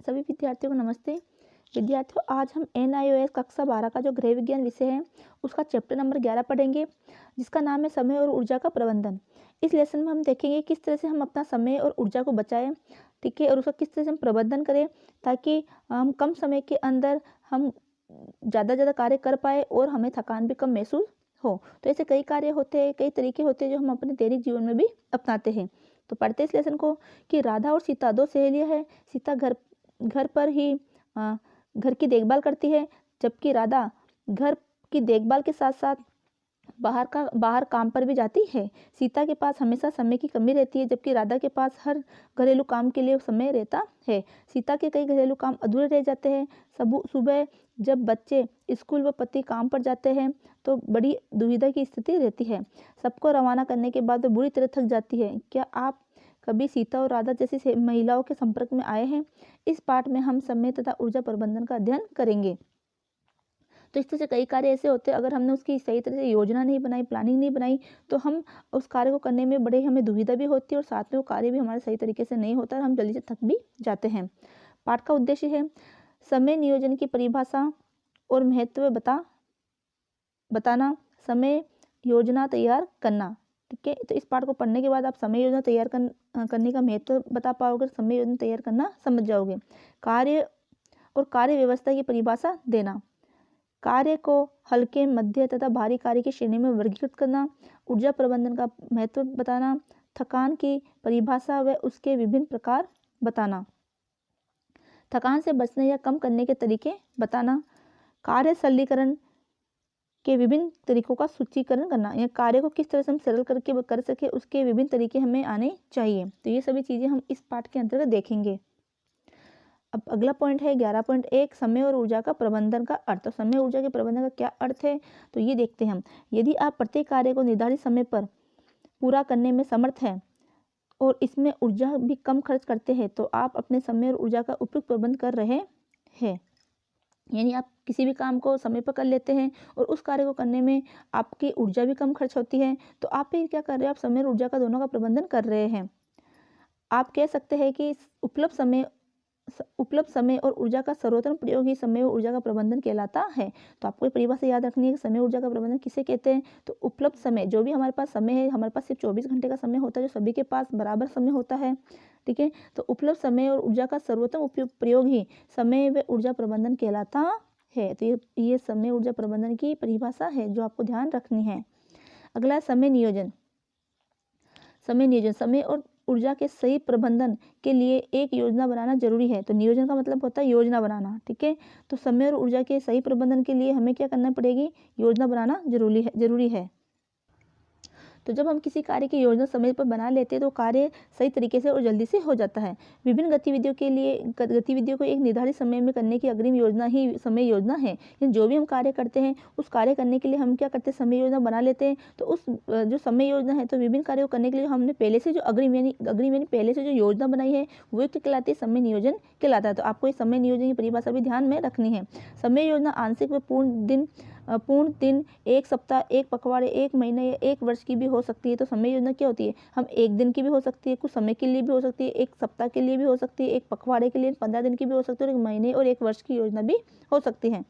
सभी विद्यार्थियों को नमस्ते। विद्यार्थियों, आज हम NIOS कक्षा 12 का जो गृह विज्ञान विषय है उसका चैप्टर नंबर 11 पढ़ेंगे, जिसका नाम है समय और ऊर्जा का प्रबंधन। इस लेसन में हम देखेंगे किस तरह से हम अपना समय और ऊर्जा को बचाएं, ठीक है, और उसका किस तरह से हम प्रबंधन करें ताकि हम कम समय के अंदर हम ज़्यादा कार्य कर पाए और हमें थकान भी कम महसूस हो। तो ऐसे कई कार्य होते हैं, कई तरीके होते हैं जो हम अपने दैनिक जीवन में भी अपनाते हैं। तो पढ़ते इस लेसन को कि राधा और सीता दो सहेलियां हैं। सीता घर पर ही घर की देखभाल करती है, जबकि राधा घर की देखभाल के साथ साथ बाहर काम पर भी जाती है। सीता के पास हमेशा समय की कमी रहती है, जबकि राधा के पास हर घरेलू काम के लिए समय रहता है। सीता के कई घरेलू काम अधूरे रह जाते हैं। सुबह जब बच्चे स्कूल व पति काम पर जाते हैं तो बड़ी दुविधा की स्थिति रहती है। सबको रवाना करने के बाद वो बुरी तरह थक जाती है। क्या आप कभी सीता और राधा जैसी महिलाओं के संपर्क में आए हैं? इस पाठ में हम समय तथा ऊर्जा प्रबंधन का अध्ययन करेंगे। तो इस तरह से कई कार्य ऐसे होते हैं, अगर हमने उसकी सही तरह से योजना नहीं बनाई, प्लानिंग नहीं बनाई, तो हम उस कार्य को करने में बड़े हमें दुविधा भी होती है और साथ में वो कार्य भी हमारे सही तरीके से नहीं होता और हम जल्दी से थक भी जाते हैं। पाठ का उद्देश्य है समय नियोजन की परिभाषा और महत्व बताना, समय योजना तैयार करना। ठीक है, तो इस पाठ को पढ़ने के बाद आप समय योजना तैयार करने का महत्व बता पाओगे, समय योजना तैयार करना समझ जाओगे। कार्य और कार्य व्यवस्था की परिभाषा देना, कार्य को हल्के, मध्य तथा भारी कार्य की श्रेणी में वर्गीकृत करना, ऊर्जा प्रबंधन का महत्व बताना, थकान की परिभाषा व उसके विभिन्न प्रकार बताना, थकान से बचने या कम करने के तरीके बताना, कार्य सरलीकरण के विभिन्न तरीकों का सूचीकरण करना, या कार्य को किस तरह से हम सरल करके कर सके उसके विभिन्न तरीके हमें आने चाहिए। तो ये सभी चीज़ें हम इस पाठ के अंतर्गत देखेंगे। अब अगला पॉइंट है 11.1 समय और ऊर्जा का प्रबंधन का अर्थ। तो समय ऊर्जा के प्रबंधन का क्या अर्थ है, तो ये देखते हैं हम। यदि आप प्रत्येक कार्य को निर्धारित समय पर पूरा करने में समर्थ हैं और इसमें ऊर्जा भी कम खर्च करते हैं तो आप अपने समय और ऊर्जा का उपयुक्त प्रबंध कर रहे हैं। यानी आप किसी भी काम को समय पर कर लेते हैं और उस कार्य को करने में आपकी ऊर्जा भी कम खर्च होती है, तो आप फिर क्या कर रहे हो, आप समय और ऊर्जा का दोनों का प्रबंधन कर रहे हैं। आप कह सकते हैं कि उपलब्ध समय और ऊर्जा का सर्वोत्तम प्रयोग ही समय और ऊर्जा का प्रबंधन कहलाता है। तो आपको ये परिभाषा याद रखनी है कि समय ऊर्जा का प्रबंधन किसे कहते हैं। तो उपलब्ध समय, जो भी हमारे पास समय है, हमारे पास सिर्फ 24 घंटे का समय होता है, जो सभी के पास बराबर समय होता है। ठीक है, तो उपलब्ध समय और ऊर्जा का सर्वोत्तम प्रयोग ही समय व ऊर्जा प्रबंधन कहलाता है। तो ये समय ऊर्जा प्रबंधन की परिभाषा है जो आपको ध्यान रखनी है। अगला समय नियोजन। समय और ऊर्जा के सही प्रबंधन के लिए एक योजना बनाना जरूरी है। तो नियोजन का मतलब होता है योजना बनाना। ठीक है, तो समय और ऊर्जा के सही प्रबंधन के लिए हमें क्या करना पड़ेगी, योजना बनाना जरूरी है। तो जब हम किसी कार्य की योजना समय पर बना लेते हैं तो कार्य सही तरीके से और जल्दी से हो जाता है। विभिन्न गतिविधियों को एक निर्धारित समय में करने की अग्रिम योजना ही समय योजना है। जो भी हम कार्य करते हैं उस कार्य करने के लिए हम क्या करते हैं, समय योजना बना लेते हैं। तो उस जो समय योजना है, तो विभिन्न कार्यों को करने के लिए हमने पहले से जो अग्रिम यानी पहले से जो योजना बनाई है वो क्या कहलाती है, समय नियोजन कहलाता है। तो आपको इस समय नियोजन की परिभाषा भी ध्यान में रखनी है। समय योजना आंशिक व पूर्ण दिन, एक सप्ताह, एक पखवाड़े, एक महीने या एक वर्ष की भी हो सकती है। तो समय योजना क्या होती है, हम एक दिन की भी हो सकती है, कुछ समय के लिए भी हो सकती है, एक सप्ताह के लिए भी हो सकती है, एक पखवाड़े के लिए 15 दिन की भी हो सकती है और एक महीने और एक वर्ष की योजना भी हो सकती है।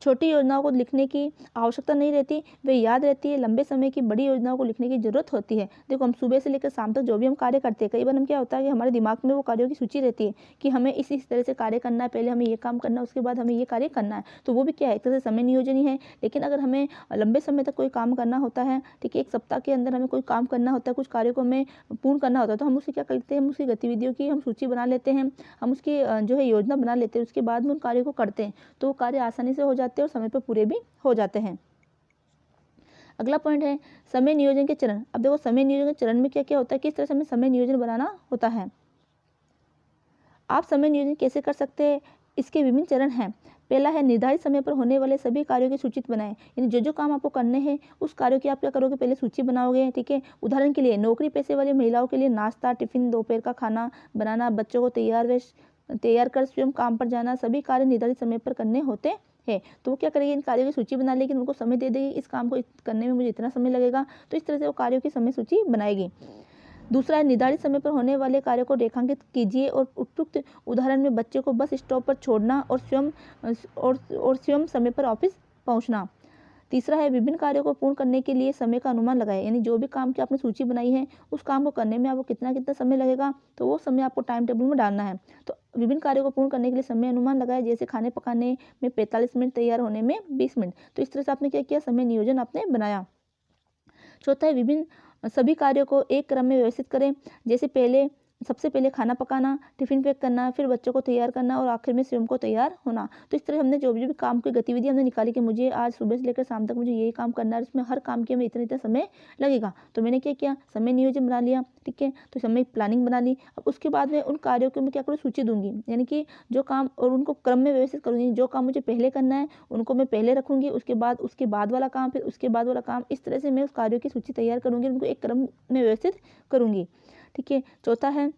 छोटी योजनाओं को लिखने की आवश्यकता नहीं रहती, वे याद रहती है। लंबे समय की बड़ी योजनाओं को लिखने की जरूरत होती है। देखो, हम सुबह से लेकर शाम तक जो भी हम कार्य करते हैं, कई बार हम क्या होता है कि हमारे दिमाग में वो कार्यों की सूची रहती है कि हमें इस तरह से कार्य करना है, पहले हमें ये काम करना है, उसके बाद हमें ये कार्य करना है। तो वो भी क्या है, एक तरह से समय नियोजन ही है। लेकिन अगर हमें लंबे समय तक कोई काम करना होता है, ठीक है, एक सप्ताह के अंदर हमें कोई काम करना होता है, कुछ कार्यों को हमें पूर्ण करना होता है, तो हम उससे क्या करते हैं, हम उसकी गतिविधियों की हम सूची बना लेते हैं, हम उसकी जो है योजना बना लेते हैं, उसके बाद में उन कार्यों को करते हैं तो वो कार्य आसानी से हो जाते हैं और समय पर पूरे भी हो जाते हैं। अगला पॉइंट है समय नियोजन के चरण। अब देखो, समय नियोजन के चरण में क्या क्या होता है, किस तरह से हमें समय नियोजन बनाना होता है। आप समय नियोजन कैसे कर सकते हैं, इसके विभिन्न चरण हैं। पहला है निर्धारित समय पर होने वाले सभी कार्यों की सूची बनाएं। यानी जो काम आपको करने हैं उस कार्यों की आप क्या करोगे, पहले सूची बनाओगे। ठीक है, उदाहरण के लिए नौकरी पेशे वाली महिलाओं के लिए नाश्ता, टिफिन, दोपहर का खाना बनाना, बच्चों को तैयार कर स्वयं काम पर जाना, सभी कार्य निर्धारित समय पर करने होते है। तो वो क्या करेगी, इन कार्यों की सूची बना लेगी, उनको समय दे देगी, इस काम को करने में मुझे इतना समय लगेगा, तो इस तरह से वो कार्यों की समय सूची बनाएगी। दूसरा है निर्धारित समय पर होने वाले कार्य को रेखांकित कीजिए और उपयुक्त उदाहरण में बच्चे को बस स्टॉप पर छोड़ना और स्वयं समय पर ऑफिस पहुंचना। तीसरा है विभिन्न कार्यों को पूर्ण करने के लिए समय का अनुमान लगाएं, यानी जो भी काम की आपने सूची बनाई है उस काम को करने में आपको कितना कितना समय लगेगा, तो वो समय आपको टाइम टेबल में डालना है। तो विभिन्न कार्यों को पूर्ण करने के लिए समय अनुमान लगाए, जैसे खाने पकाने में 45 मिनट, तैयार होने में 20 मिनट। तो इस तरह से आपने क्या किया, समय नियोजन आपने बनाया। चौथा है विभिन्न सभी कार्यों को एक क्रम में व्यवस्थित करें, जैसे सबसे पहले खाना पकाना, टिफिन पैक करना, फिर बच्चों को तैयार करना और आखिर में स्वयं को तैयार होना। तो इस तरह हमने जो भी काम की गतिविधि हमने निकाली कि मुझे आज सुबह से लेकर शाम तक मुझे यही काम करना है, इसमें हर काम के में इतना इतना समय लगेगा। तो मैंने क्या किया, समय नियोजन बना लिया, ठीक है। तो समय प्लानिंग बना ली। अब उसके बाद में उन कार्यों की मैं क्या करूँ, सूची दूंगी, यानी कि जो काम, और उनको क्रम में व्यवस्थित करूँगी। जो काम मुझे पहले करना है उनको मैं पहले रखूँगी, उसके बाद वाला काम, फिर उसके बाद वाला काम। इस तरह से मैं उस कार्यों की सूची तैयार करूँगी, उनको एक क्रम में व्यवस्थित करूँगी, ठीक है। चौथा है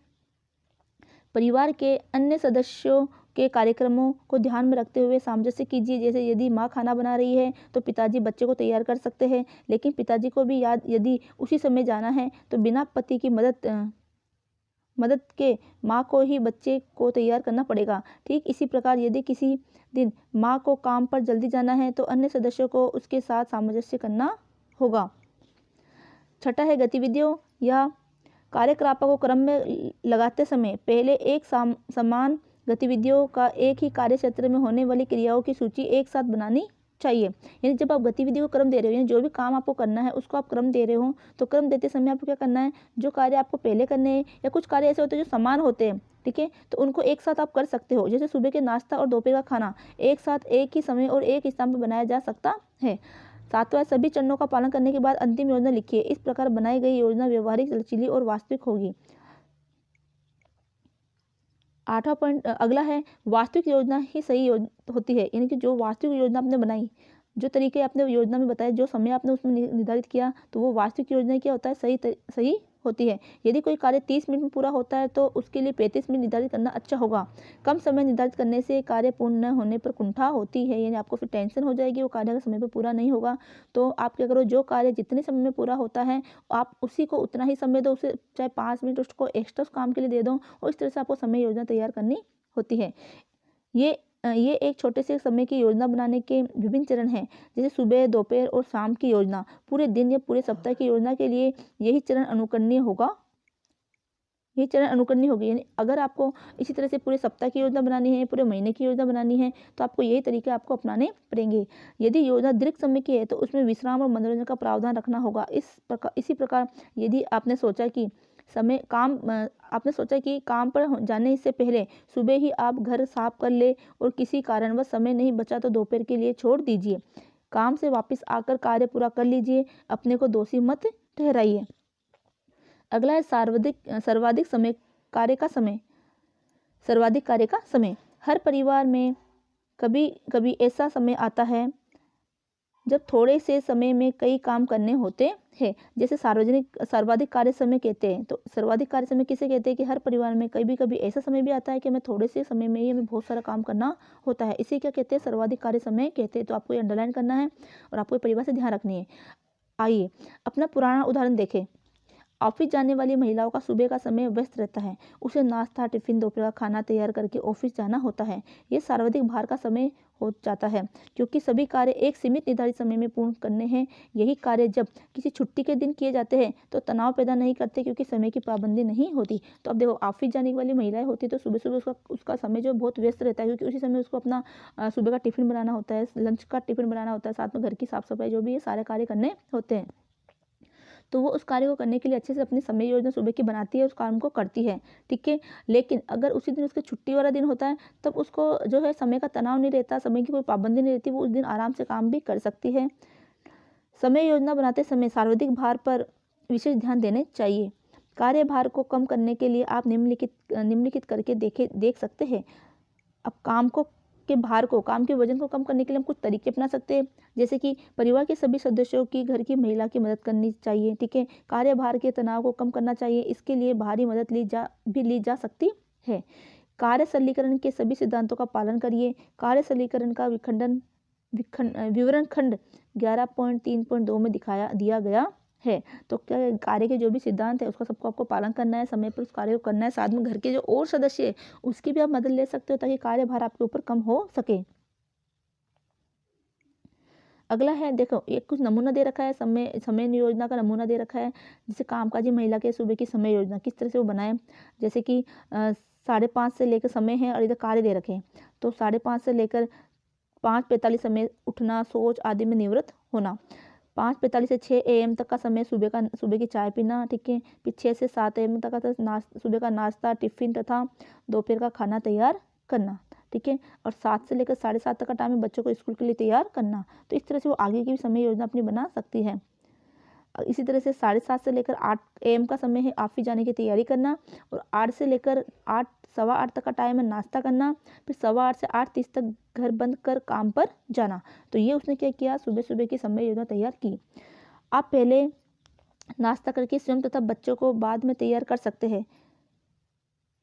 परिवार के अन्य सदस्यों के कार्यक्रमों को ध्यान में रखते हुए सामंजस्य कीजिए। जैसे यदि माँ खाना बना रही है तो पिताजी बच्चे को तैयार कर सकते हैं, लेकिन पिताजी को भी यदि उसी समय जाना है तो बिना पति की मदद के माँ को ही बच्चे को तैयार करना पड़ेगा। ठीक इसी प्रकार यदि किसी दिन माँ को काम पर जल्दी जाना है तो अन्य सदस्यों को उसके साथ सामंजस्य करना होगा। छठा है गतिविधियों या कार्यकलापों को क्रम में लगाते समय पहले एक समान गतिविधियों का एक ही कार्य क्षेत्र में होने वाली क्रियाओं की सूची एक साथ बनानी चाहिए। यानी जब आप गतिविधि को क्रम दे रहे हो, यानी जो भी काम आपको करना है उसको आप क्रम दे रहे हो, तो क्रम देते समय आपको क्या करना है, जो कार्य आपको पहले करने हैं या कुछ कार्य ऐसे होते हैं जो समान होते हैं, ठीक है, तो उनको एक साथ आप कर सकते हो। जैसे सुबह के नाश्ता और दोपहर का खाना एक साथ एक ही समय और एक स्थान पर बनाया जा सकता है। सातवां, सभी चरणों का पालन करने के बाद अंतिम योजना लिखिए। इस प्रकार बनाई गई योजना व्यवहारिक, लचीली और वास्तविक होगी। आठवां पॉइंट अगला है, वास्तविक योजना ही सही होती है, यानी कि जो वास्तविक योजना आपने बनाई, जो तरीके आपने योजना में बताए, जो समय आपने उसमें निर्धारित किया, तो वो वास्तविक योजना क्या होता है, सही होती है। यदि कोई कार्य 30 मिनट में पूरा होता है तो उसके लिए 35 मिनट निर्धारित करना अच्छा होगा। कम समय निर्धारित करने से कार्य पूर्ण न होने पर कुंठा होती है, यानी आपको फिर टेंशन हो जाएगी, वो कार्य अगर समय पर पूरा नहीं होगा। तो आप क्या करो, जो कार्य जितने समय में पूरा होता है आप उसी को उतना ही समय दो, उसे चाहे 5 मिनट उसको एक्स्ट्रा काम के लिए दे दो, और इस तरह से आपको समय योजना तैयार करनी होती है। ये एक छोटे से समय की योजना बनाने के विभिन्न चरण हैं, जैसे सुबह, दोपहर और शाम की योजना। पूरे दिन या पूरे सप्ताह की योजना के लिए यही चरण अनुकरणीय होगी। यानी अगर आपको इसी तरह से पूरे सप्ताह की योजना बनानी है, पूरे महीने की योजना बनानी है, तो आपको यही तरीके आपको अपनाने पड़ेंगे। यदि योजना दीर्घ समय की है तो उसमें विश्राम और मनोरंजन का प्रावधान रखना होगा। इसी प्रकार यदि आपने सोचा कि काम पर जाने से पहले सुबह ही आप घर साफ कर ले और किसी कारणवश समय नहीं बचा तो दोपहर के लिए छोड़ दीजिए। काम से वापस आकर कार्य पूरा कर लीजिए, अपने को दोषी मत ठहराइए। अगला है सर्वाधिक कार्य का समय। हर परिवार में कभी कभी ऐसा समय आता है जब थोड़े से समय में कई काम करने होते हैं, जैसे सर्वाधिक कार्य समय कहते हैं। तो सर्वाधिक कार्य समय किसे कहते हैं कि हर परिवार में कभी कभी ऐसा समय भी आता है कि हमें थोड़े से समय में ही हमें बहुत सारा काम करना होता है। इसे क्या कहते हैं, सर्वाधिक कार्य समय कहते हैं। तो आपको ये अंडरलाइन करना है और आपको परिवार से ध्यान रखनी है। आइए अपना पुराना उदाहरण देखें। ऑफिस जाने वाली महिलाओं का सुबह का समय व्यस्त रहता है। उसे नाश्ता, टिफिन, दोपहर का खाना तैयार करके ऑफिस जाना होता है। ये सर्वाधिक भार का समय हो जाता है, क्योंकि सभी कार्य एक सीमित निर्धारित समय में पूर्ण करने हैं। यही कार्य जब किसी छुट्टी के दिन किए जाते हैं तो तनाव पैदा नहीं करते, क्योंकि समय की पाबंदी नहीं होती। तो अब देखो, ऑफिस जाने वाली महिलाएं होती तो सुबह सुबह उसका समय जो बहुत व्यस्त रहता है, क्योंकि उसी समय उसको अपना सुबह का टिफिन बनाना होता है, लंच का टिफिन बनाना होता है, साथ में घर की साफ सफाई, जो भी ये सारे कार्य करने होते हैं। तो वो उस कार्य को करने के लिए अच्छे से अपनी समय योजना सुबह की बनाती है, उस काम को करती है, ठीक है। लेकिन अगर उसी दिन उसके छुट्टी वाला दिन होता है, तब उसको जो है समय का तनाव नहीं रहता, समय की कोई पाबंदी नहीं रहती, वो उस दिन आराम से काम भी कर सकती है। समय योजना बनाते समय सर्वाधिक भार पर विशेष ध्यान देने चाहिए। कार्यभार को कम करने के लिए आप निम्नलिखित करके देख सकते हैं। अब काम के वजन को कम करने के लिए हम कुछ तरीके अपना सकते हैं, जैसे कि परिवार के सभी सदस्यों की, घर की महिला की मदद करनी चाहिए, ठीक है। कार्यभार के तनाव को कम करना चाहिए, इसके लिए बाहरी मदद ली जा सकती है। कार्य सरलीकरण के सभी सिद्धांतों का पालन करिए। कार्य सरलीकरण का विवरण खंड 11.3.2 में दिया गया है। तो क्या कार्य के जो भी सिद्धांत है उसका सबको आपको पालन करना है, समय पर उस कार्य को करना है। साथ में घर के जो और सदस्य है उसकी भी आप मदद ले सकते हो ताकि कार्यभार आपके ऊपर कम हो सके। अगला है, देखो एक कुछ नमूना दे रखा है, समय योजना का नमूना दे रखा है। जैसे कामकाजी महिला के सुबह की समय योजना किस तरह से वो बनाए। जैसे कि 5:30 से लेकर समय है और इधर कार्य दे रखे हैं। तो 5:30 से लेकर 5:45 समय उठना, शौच आदि में निवृत्त होना। 5:45 से 6 AM तक का समय सुबह की चाय पीना, ठीक है। फिर 6 से 7 AM तक का सुबह का नाश्ता, टिफिन तथा दोपहर का खाना तैयार करना, ठीक है। और 7 से लेकर 7:30 तक का टाइम है बच्चों को स्कूल के लिए तैयार करना। तो इस तरह से वो आगे की भी समय योजना अपनी बना सकती है। इसी तरह से 7:30 से लेकर 8 AM का समय है ऑफिस जाने की तैयारी करना। और 8 से लेकर 8 सवा 8 तक का टाइम है नाश्ता करना। फिर 7:15 से 8:30 तक घर बंद कर काम पर जाना। तो ये उसने क्या किया, सुबह सुबह की समय योजना तैयार की। आप पहले नाश्ता करके स्वयं तथा बच्चों को बाद में तैयार कर सकते हैं।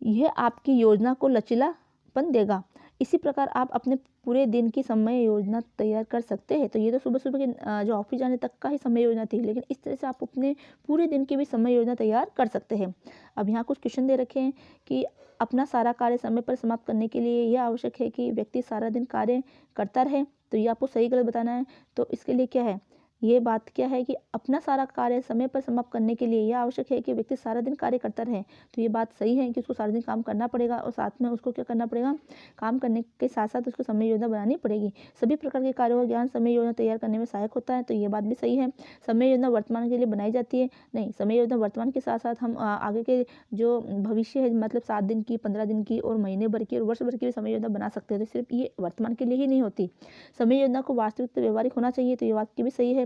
यह आपकी योजना को लचीलापन देगा। इसी प्रकार आप अपने पूरे दिन की समय योजना तैयार कर सकते हैं। तो ये तो सुबह सुबह के जो ऑफिस जाने तक का ही समय योजना थी, लेकिन इस तरह से आप अपने पूरे दिन की भी समय योजना तैयार कर सकते हैं। अब यहाँ कुछ क्वेश्चन दे रखे हैं कि अपना सारा कार्य समय पर समाप्त करने के लिए यह आवश्यक है कि व्यक्ति सारा दिन कार्य करता रहे। तो ये आपको सही गलत बताना है। तो इसके लिए क्या है, ये बात क्या है कि अपना सारा कार्य समय पर समाप्त करने के लिए यह आवश्यक है कि व्यक्ति सारा दिन कार्य करता रहे। तो ये बात सही है कि उसको सारा दिन काम करना पड़ेगा और साथ में उसको क्या करना पड़ेगा, काम करने के साथ साथ उसको समय योजना बनानी पड़ेगी। सभी प्रकार के कार्यों का ज्ञान समय योजना तैयार करने में सहायक होता है। तो ये बात भी सही है। समय योजना वर्तमान के लिए बनाई जाती है, नहीं, समय योजना वर्तमान के साथ साथ हम आगे के जो भविष्य है, मतलब 7 दिन की, 15 दिन की और महीने भर की और वर्ष भर की भी समय योजना बना सकते हैं। तो सिर्फ ये वर्तमान के लिए ही नहीं होती। समय योजना को वास्तविक व्यवहारिक होना चाहिए। तो ये बात की भी सही है।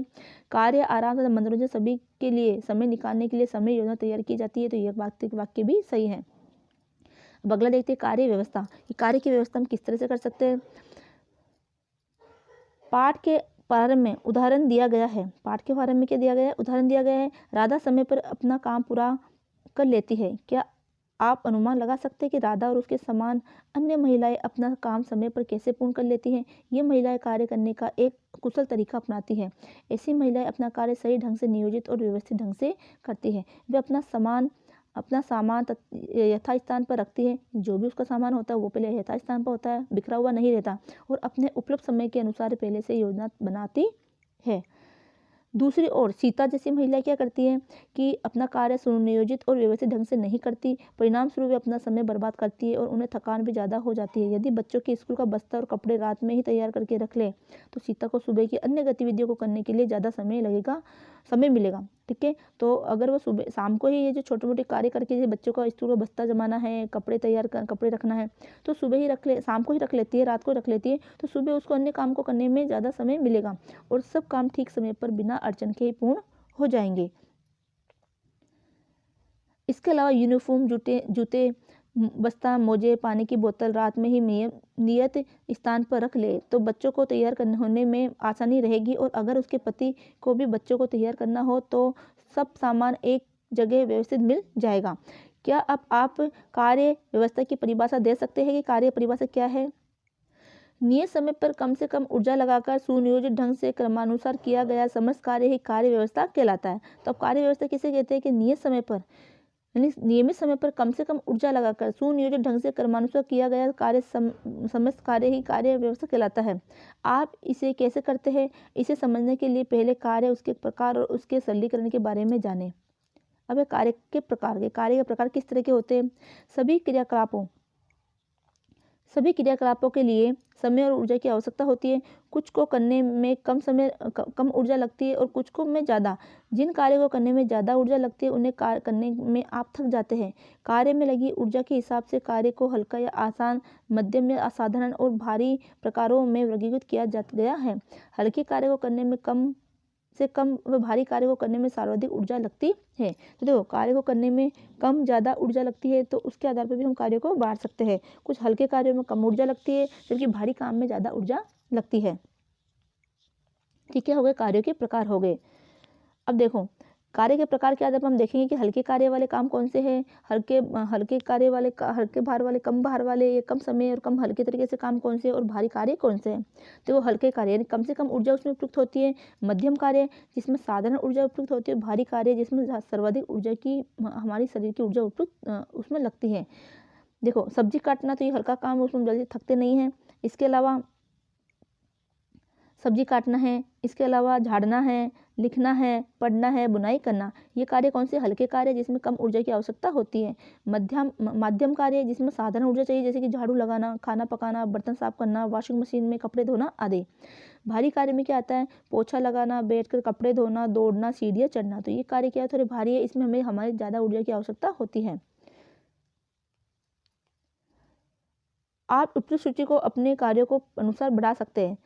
कार्य, आराम तथा मनोरंजन सभी के लिए समय निकालने के लिए समय योजना तैयार की जाती है। तो यह वाक्य भी सही है। अब अगला देखते हैं कार्य व्यवस्था। कार्य की व्यवस्था हम किस तरह से कर सकते हैं। पाठ के प्रारंभ में उदाहरण दिया गया है। पाठ के प्रारंभ में क्या दिया गया है, उदाहरण दिया गया है। राधा समय पर अपना काम पूरा कर लेती है। क्या आप अनुमान लगा सकते हैं कि राधा और उसके समान अन्य महिलाएं अपना काम समय पर कैसे पूर्ण कर लेती हैं। ये महिलाएं कार्य करने का एक कुशल तरीका अपनाती हैं। ऐसी महिलाएं अपना कार्य सही ढंग से नियोजित और व्यवस्थित ढंग से करती हैं। वे अपना सामान यथास्थान पर रखती है। जो भी उसका सामान होता है वो पहले यथास्थान पर होता है, बिखरा हुआ नहीं रहता। और अपने उपलब्ध समय के अनुसार पहले से योजना बनाती है। दूसरी ओर सीता जैसी महिला क्या करती है कि अपना कार्य सुनियोजित और व्यवस्थित ढंग से नहीं करती। परिणाम स्वरूप वे अपना समय बर्बाद करती है और उन्हें थकान भी ज़्यादा हो जाती है। यदि बच्चों के स्कूल का बस्ता और कपड़े रात में ही तैयार करके रख ले तो सीता को सुबह की अन्य गतिविधियों को करने के लिए ज़्यादा समय मिलेगा, ठीक है। तो अगर वो सुबह शाम को ही ये जो छोटे मोटे कार्य करके, जैसे बच्चों का स्कूल का बस्ता जमाना है, कपड़े रखना है, तो सुबह ही शाम को ही रख लेती है, रात को रख लेती है, तो सुबह उसको अन्य काम को करने में ज़्यादा समय मिलेगा और सब काम ठीक समय पर बिना अड़चन के ही पूर्ण हो जाएंगे। इसके अलावा यूनिफॉर्म, जूते, बस्ता, मोजे, पानी की बोतल रात में ही नियत स्थान पर रख ले तो बच्चों को तैयार होने में आसानी रहेगी। और अगर उसके पति को भी बच्चों को तैयार करना हो तो सब सामान एक जगह व्यवस्थित मिल जाएगा। क्या अब आप कार्य व्यवस्था की परिभाषा दे सकते हैं कि कार्य परिभाषा क्या है। नियत समय पर कम से कम ऊर्जा लगाकर सुनियोजित ढंग से क्रमानुसार किया गया समस्त कार्य ही कार्य व्यवस्था कहलाता है। तो अब कार्य व्यवस्था किसे कहते हैं कि नियत समय पर, यानी नियमित समय पर कम से कम ऊर्जा लगाकर सुनियोजित ढंग से क्रमानुसार किया गया समस्त कार्य ही कार्य व्यवस्था कहलाता है। आप इसे कैसे करते हैं, इसे समझने के लिए पहले कार्य, उसके प्रकार और उसके सरलीकरण के बारे में जानें। अब कार्य के प्रकार किस तरह के होते हैं। सभी क्रियाकलापों के लिए समय और ऊर्जा की आवश्यकता होती है। कुछ को करने में कम ऊर्जा लगती है और कुछ को में ज़्यादा। जिन कार्यों को करने में ज़्यादा ऊर्जा लगती है उन्हें कार्य करने में आप थक जाते हैं। कार्य में लगी ऊर्जा के हिसाब से कार्य को हल्का या आसान, मध्यम या असाधारण और भारी प्रकारों में वर्गीकृत किया गया है। हल्के कार्य को करने में कम से कम व भारी कार्य को करने में सर्वाधिक ऊर्जा लगती है। तो देखो, कार्य को करने में कम ज़्यादा ऊर्जा लगती है तो उसके आधार पर भी हम कार्य को बांट सकते हैं। कुछ हल्के कार्यों में कम ऊर्जा लगती है जबकि भारी काम में ज़्यादा ऊर्जा लगती है। ठीक है, हो गए कार्यों के प्रकार हो गए। अब देखो, कार्य के प्रकार के आधार पर हम देखेंगे कि हल्के कार्य वाले काम कौन से हैं, हल्के कार्य वाले हल्के भार वाले, कम भार वाले, ये कम समय और कम हल्के तरीके से काम कौन से हैं, और भारी कार्य कौन से हैं। तो वो हल्के कार्य यानी कम से कम ऊर्जा उसमें उपयुक्त होती है, मध्यम कार्य जिसमें साधारण ऊर्जा उपयुक्त होती है, भारी कार्य जिसमें सर्वाधिक ऊर्जा की हमारी शरीर की ऊर्जा उपयुक्त उसमें लगती है। देखो सब्जी काटना तो ये हल्का काम है, उसमें जल्दी थकते नहीं हैं। इसके अलावा सब्जी काटना है, इसके अलावा झाड़ना है, लिखना है, पढ़ना है, बुनाई करना, ये कार्य कौन से हल्के कार्य जिसमें कम ऊर्जा की आवश्यकता होती है। माध्यम कार्य जिसमें साधारण ऊर्जा चाहिए, जैसे कि झाड़ू लगाना, खाना पकाना, बर्तन साफ करना, वॉशिंग मशीन में कपड़े धोना आदि। भारी कार्य में क्या आता है, पोछा लगाना, बैठकर कपड़े धोना, दौड़ना, सीढ़ियाँ चढ़ना, तो ये कार्य क्या है, थोड़े भारी है, इसमें हमें हमारी ज़्यादा ऊर्जा की आवश्यकता होती है। आप उपयुक्त सूची को अपने कार्यों को अनुसार बढ़ा सकते हैं।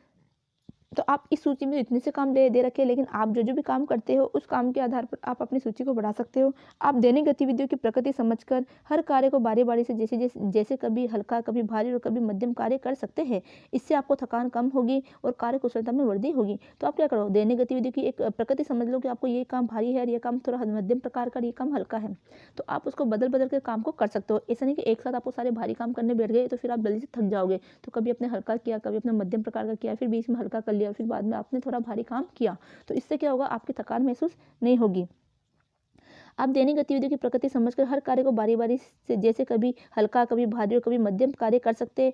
तो आप इस सूची में इतने से काम दे रखे हैं, लेकिन आप जो भी काम करते हो उस काम के आधार पर आप अपनी सूची को बढ़ा सकते हो। आप दैनिक गतिविधियों की प्रकृति समझकर हर कार्य को बारी बारी से जैसे कभी हल्का, कभी भारी और कभी मध्यम कार्य कर सकते हैं। इससे आपको थकान कम होगी और कार्य कुशलता में वृद्धि होगी। तो आप क्या करो, दैनिक गतिविधियों की एक प्रकृति समझ लो कि आपको ये काम भारी है और ये काम थोड़ा मध्यम प्रकार का, ये काम हल्का है। तो आप उसको बदल बदल के काम को कर सकते हो। ऐसा नहीं कि एक साथ आपको सारे भारी काम करने बैठ गए तो फिर आप जल्दी से थक जाओगे। तो कभी आपने हल्का किया, कभी अपने मध्यम प्रकार का किया, फिर बीच में हल्का कर लिया, फिर बाद में आपने थोड़ा भारी काम किया। तो इससे क्या होगा, आपकी थकान महसूस नहीं होगी। आप दैनिक गतिविधियों की प्रकृति समझकर हर कार्य को बारी बारी से जैसे कभी हल्का, कभी भारी और कभी मध्यम कार्य कर सकते हैं।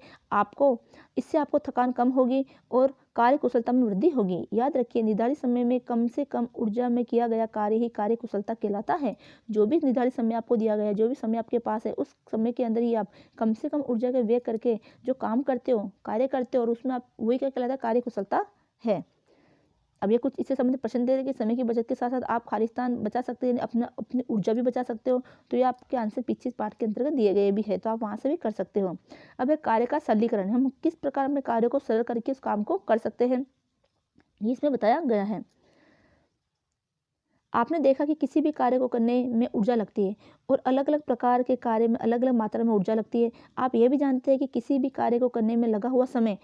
इससे आपको थकान कम होगी और कार्य कुशलता में वृद्धि होगी। याद रखिए, निर्धारित समय में कम से कम ऊर्जा में किया गया कार्य ही कार्य कुशलता कहलाता है। जो भी निर्धारित समय आपको दिया गया है, जो भी समय आपके पास है, उस समय के अंदर ही आप कम से कम ऊर्जा का व्यय करके जो काम करते हो, कार्य करते हो, और उसमें आप वही क्या कहलाता है, कार्य कुशलता है। अब ये कुछ इससे संबंधित प्रश्न दे रहे कि समय की बचत के साथ साथ आप खालिस्तान बचा सकते हैं, अपनी ऊर्जा भी बचा सकते हो। तो ये आपके आंसर पीछे पाठ के अंतर्गत दिए गए भी है, तो आप वहाँ से भी कर सकते हो। अब एक कार्य का सरलीकरण, हम किस प्रकार में कार्य को सरल करके उस काम को कर सकते हैं, ये इसमें बताया गया है। आपने देखा कि किसी भी कार्य को करने में ऊर्जा लगती है और अलग अलग प्रकार के कार्य में अलग अलग मात्रा में ऊर्जा लगती है। आप ये भी जानते हैं कि किसी भी कार्य को करने में लगा हुआ समय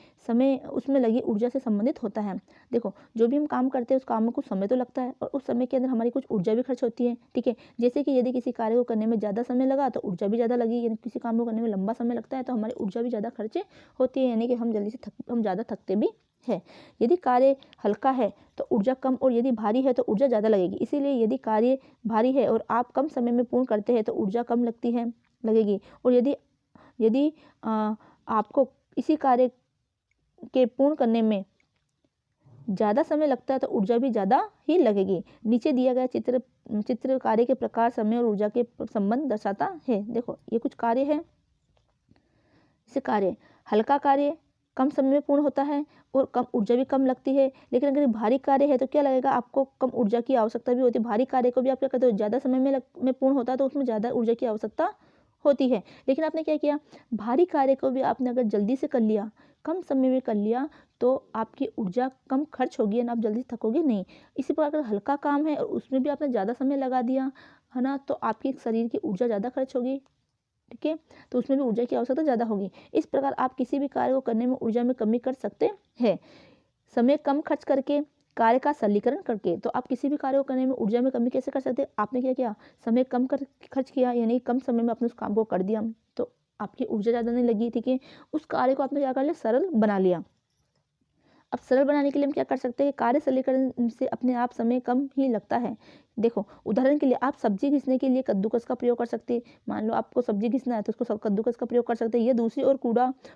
उसमें लगी ऊर्जा से संबंधित होता है। देखो, जो भी हम काम करते हैं उस काम में कुछ समय तो लगता है और उस समय के अंदर हमारी कुछ ऊर्जा भी खर्च होती है। ठीक है, जैसे कि यदि किसी कार्य को करने में ज़्यादा समय लगा तो ऊर्जा भी ज़्यादा लगी, यानी किसी काम को करने में लंबा समय लगता है तो हमारी ऊर्जा भी ज़्यादा खर्च होती है, यानी कि हम ज़्यादा थकते भी है। यदि कार्य हल्का है तो ऊर्जा कम, और यदि भारी है तो ऊर्जा ज़्यादा लगेगी। इसीलिए यदि कार्य भारी है और आप कम समय में पूर्ण करते हैं तो ऊर्जा कम लगेगी, और यदि आपको इसी कार्य के पूर्ण करने में ज़्यादा समय लगता है तो ऊर्जा भी ज़्यादा ही लगेगी। नीचे दिया गया चित्र कार्य के प्रकार, समय और ऊर्जा के संबंध दर्शाता है। देखो, ये कुछ कार्य है। जैसे कार्य हल्का कार्य कम समय में पूर्ण होता है और कम ऊर्जा भी कम लगती है। लेकिन अगर भारी कार्य है तो क्या लगेगा, आपको कम ऊर्जा की आवश्यकता भी होती है। भारी कार्य को भी आप क्या करते हो, ज़्यादा समय में पूर्ण होता है तो उसमें ज़्यादा ऊर्जा की आवश्यकता होती है। लेकिन आपने क्या किया, भारी कार्य को भी आपने अगर जल्दी से कर लिया, कम समय में कर लिया, तो आपकी ऊर्जा कम खर्च होगी और आप जल्दी थकोगे नहीं। इसी प्रकार अगर हल्का काम है और उसमें भी आपने ज़्यादा समय लगा दिया है ना, तो आपकी शरीर की ऊर्जा ज़्यादा खर्च होगी। ठीक है, तो उसमें भी ऊर्जा की आवश्यकता ज़्यादा होगी। इस प्रकार आप किसी भी कार्य को करने में ऊर्जा में कमी कर सकते हैं। समय कम खर्च करके, कार्य का सरलीकरण करके। तो आप किसी भी कार्य को करने में ऊर्जा में कमी कैसे कर सकते हैं, आपने क्या किया, समय कम खर्च किया, यानी कम समय में आपने उस काम को कर दिया तो आपकी ऊर्जा ज़्यादा नहीं लगी। ठीक है, उस कार्य को आपने क्या कर लिया, सरल बना लिया। अब सरल बनाने के लिए हम क्या कर सकते हैं, कार्य सरलीकरण से अपने आप समय कम ही लगता है। देखो, उदाहरण के लिए आप सब्जी घिसने के लिए कद्दूकस का प्रयोग कर सकते हैं। मान लो आपको सब्जी घिसना है तो उसको कद्दूकस का प्रयोग कर सकते हैं, या दूसरी ओर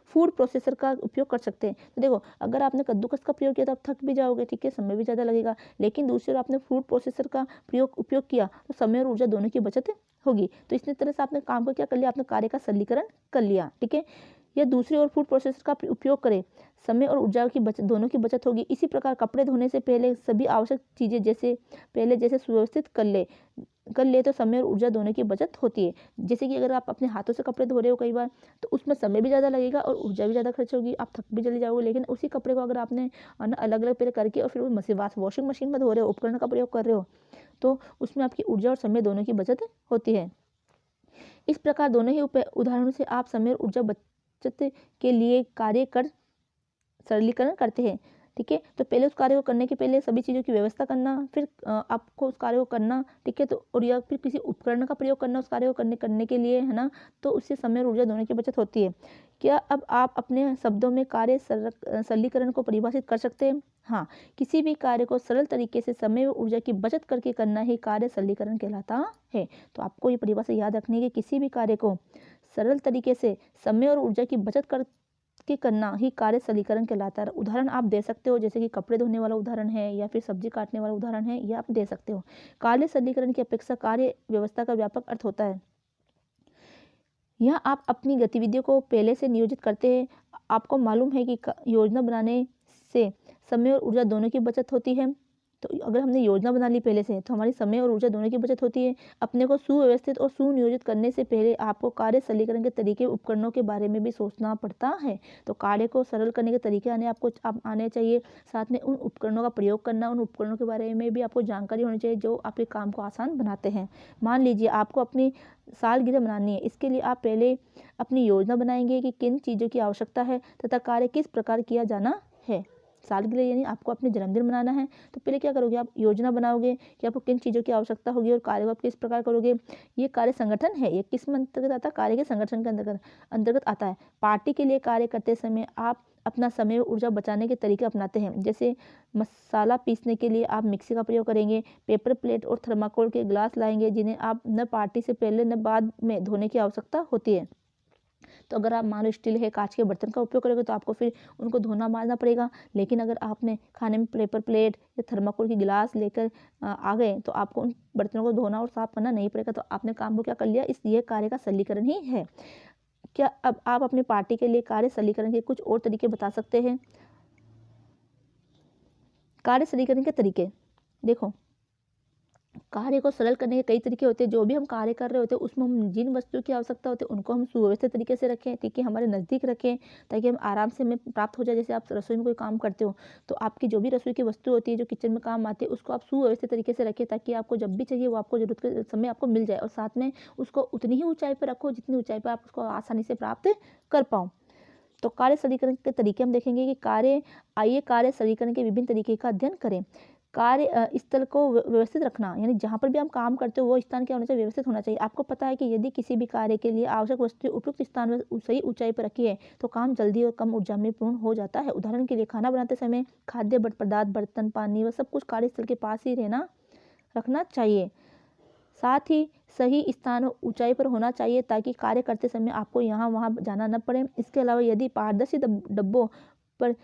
फूड प्रोसेसर का उपयोग कर सकते हैं। तो देखो, अगर आपने कद्दूकस का प्रयोग किया तो आप थक भी जाओगे, ठीक है, समय भी ज़्यादा लगेगा। लेकिन दूसरी ओर आपने फूड प्रोसेसर का उपयोग किया तो समय और ऊर्जा दोनों की बचत होगी। तो इस तरह से आपने काम को क्या कर लिया, आपने कार्य का सरलीकरण कर लिया। ठीक है, या दूसरी ओर फूड प्रोसेसर का उपयोग करें, समय और ऊर्जा की बचत, दोनों की बचत होगी। इसी प्रकार कपड़े धोने से पहले सभी आवश्यक चीज़ें जैसे सुव्यवस्थित कर ले तो समय और ऊर्जा दोनों की बचत होती है। जैसे कि अगर आप अपने हाथों से कपड़े धो रहे हो कई बार, तो उसमें समय भी ज़्यादा लगेगा और ऊर्जा भी ज़्यादा खर्च होगी, आप थक भी जल्दी जाओगे। लेकिन उसी कपड़े को अगर आपने अलग अलग पहले करके और फिर वॉशिंग मशीन में धो रहे हो, उपकरण का प्रयोग कर रहे हो, तो उसमें आपकी ऊर्जा और समय दोनों की बचत होती है। इस प्रकार दोनों ही उदाहरणों से आप समय और ऊर्जा बचत के लिए कार्य कर सरलीकरण करते हैं। ठीक है। तो पहले उस कार्य को करने के पहले सभी चीज़ों की व्यवस्था करना, फिर आपको उस कार्य को करना, ठीक है। तो और या फिर किसी उपकरण का प्रयोग करना उस कार्य को करने के लिए, है ना। तो उससे समय और ऊर्जा दोनों की बचत होती है। क्या अब आप अपने शब्दों में कार्य सरलीकरण को परिभाषित कर सकते हैं? हाँ, किसी भी कार्य को सरल तरीके से समय और ऊर्जा की बचत करके करना ही कार्य सरलीकरण कहलाता है। तो आपको ये परिभाषा याद रखनी है कि किसी भी कार्य को सरल तरीके से समय और ऊर्जा की बचत करके करना ही कार्य सरलीकरण कहलाता है। उदाहरण आप दे सकते हो, जैसे कि कपड़े धोने वाला उदाहरण है या फिर सब्जी काटने वाला उदाहरण है, ये आप दे सकते हो। कार्य सरलीकरण की अपेक्षा कार्य व्यवस्था का व्यापक अर्थ होता है। यहाँ आप अपनी गतिविधियों को पहले से नियोजित करते हैं। आपको मालूम है कि योजना बनाने से समय और ऊर्जा दोनों की बचत होती है। तो अगर हमने योजना बना ली पहले से, तो हमारी समय और ऊर्जा दोनों की बचत होती है। अपने को सुव्यवस्थित और सुनियोजित करने से पहले आपको कार्य सरलीकरण के तरीके, उपकरणों के बारे में भी सोचना पड़ता है। तो कार्य को सरल करने के तरीके आने चाहिए। साथ में उन उपकरणों का प्रयोग करना, उन उपकरणों के बारे में भी आपको जानकारी होनी चाहिए जो आपके काम को आसान बनाते हैं। मान लीजिए आपको अपनी सालगिरह मनानी है। इसके लिए आप पहले अपनी योजना बनाएंगे कि किन चीज़ों की आवश्यकता है तथा कार्य किस प्रकार किया जाना है। सालगिरह यानी आपको अपने जन्मदिन मनाना है, तो पहले क्या करोगे, आप योजना बनाओगे कि आपको किन चीज़ों की आवश्यकता होगी और कार्य को आप किस प्रकार करोगे। ये कार्य संगठन है, ये किस अंतर्गत आता है, कार्य के संगठन के अंतर्गत आता है। पार्टी के लिए कार्य करते समय आप अपना समय और ऊर्जा बचाने के तरीके अपनाते हैं। जैसे मसाला पीसने के लिए आप मिक्सी का प्रयोग करेंगे, पेपर प्लेट और थर्माकोल के ग्लास लाएंगे जिन्हें आप न पार्टी से पहले न बाद में धोने की आवश्यकता होती है। तो अगर आप मान लो स्टील है, कांच के बर्तन का उपयोग करोगे तो आपको फिर उनको धोना मारना पड़ेगा। लेकिन अगर आपने खाने में पेपर प्लेट या थर्माकोल की गिलास लेकर आ गए तो आपको उन बर्तनों को धोना और साफ करना नहीं पड़ेगा। तो आपने काम को क्या कर लिया, ये कार्य का सरलीकरण ही है। क्या अब आप अपनी पार्टी के लिए कार्य सरलीकरण के कुछ और तरीके बता सकते हैं? कार्य सरलीकरण के तरीके देखो, कार्य को सरल करने के कई तरीके होते हैं। जो भी हम कार्य कर रहे होते हैं उसमें हम जिन वस्तुओं की आवश्यकता होती है उनको हम सुव्यवस्थित तरीके से रखें, ठीक है, हमारे नज़दीक रखें ताकि हम आराम से हमें प्राप्त हो जाए। जैसे आप रसोई में कोई काम करते हो तो आपकी जो भी रसोई की वस्तु होती है जो किचन में काम आती है उसको आप सुव्यवस्थित तरीके से रखें ताकि आपको जब भी चाहिए वो आपको जरूरत के समय आपको मिल जाए। और साथ में उसको उतनी ही ऊंचाई पर रखो जितनी ऊंचाई पर आप उसको आसानी से प्राप्त कर पाओ। तो कार्य सरलीकरण के तरीके हम देखेंगे कि कार्य सरलीकरण के विभिन्न तरीके का अध्ययन करें। कार्य स्थल को व्यवस्थित रखना, यानी जहाँ पर भी हम काम करते हो वो स्थान क्या होना चाहिए, व्यवस्थित होना चाहिए। आपको पता है कि यदि किसी भी कार्य के लिए आवश्यक वस्तु उपयुक्त स्थान में सही ऊंचाई पर रखी है तो काम जल्दी और कम ऊर्जा में पूर्ण हो जाता है। उदाहरण के लिए खाना बनाते समय खाद्य पदार्थ, बर्तन, पानी व सब कुछ कार्यस्थल के पास ही रखना चाहिए। साथ ही सही स्थान और ऊंचाई पर होना चाहिए ताकि कार्य करते समय आपको यहाँ वहाँ जाना न पड़े। इसके अलावा यदि पारदर्शी डब्बों पर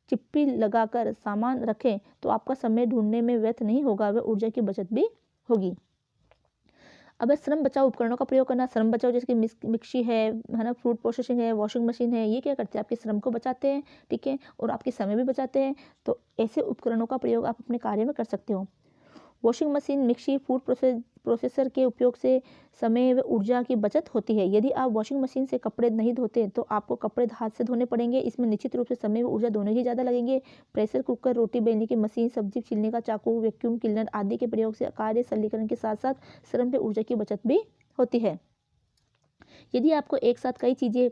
चिप्पी लगाकर सामान रखें तो आपका समय ढूंढने में व्यर्थ नहीं होगा, वह ऊर्जा की बचत भी होगी। अब श्रम बचाओ उपकरणों का प्रयोग करना। श्रम बचाओ जैसे कि मिक्सी है ना, फूड प्रोसेसिंग है, वॉशिंग मशीन है, ये क्या करते हैं, आपके श्रम को बचाते हैं, ठीक है, और आपके समय भी बचाते हैं। तो ऐसे उपकरणों का प्रयोग आप अपने कार्य में कर सकते हो। Washing machine, mixie, food processor के उपयोग से समय व ऊर्जा की बचत होती है। यदि आप वॉशिंग मशीन से कपड़े नहीं धोते तो आपको कपड़े हाथ से धोने पड़ेंगे। इसमें निश्चित रूप से समय व ऊर्जा दोनों ही ज़्यादा लगेंगे। प्रेशर कुकर, रोटी बेलने की मशीन, सब्जी छीलने का चाकू, वैक्यूम क्लीनर आदि के प्रयोग से कार्य सरलीकरण के साथ साथ श्रम व ऊर्जा की बचत भी होती है। यदि आपको एक साथ कई चीज़ें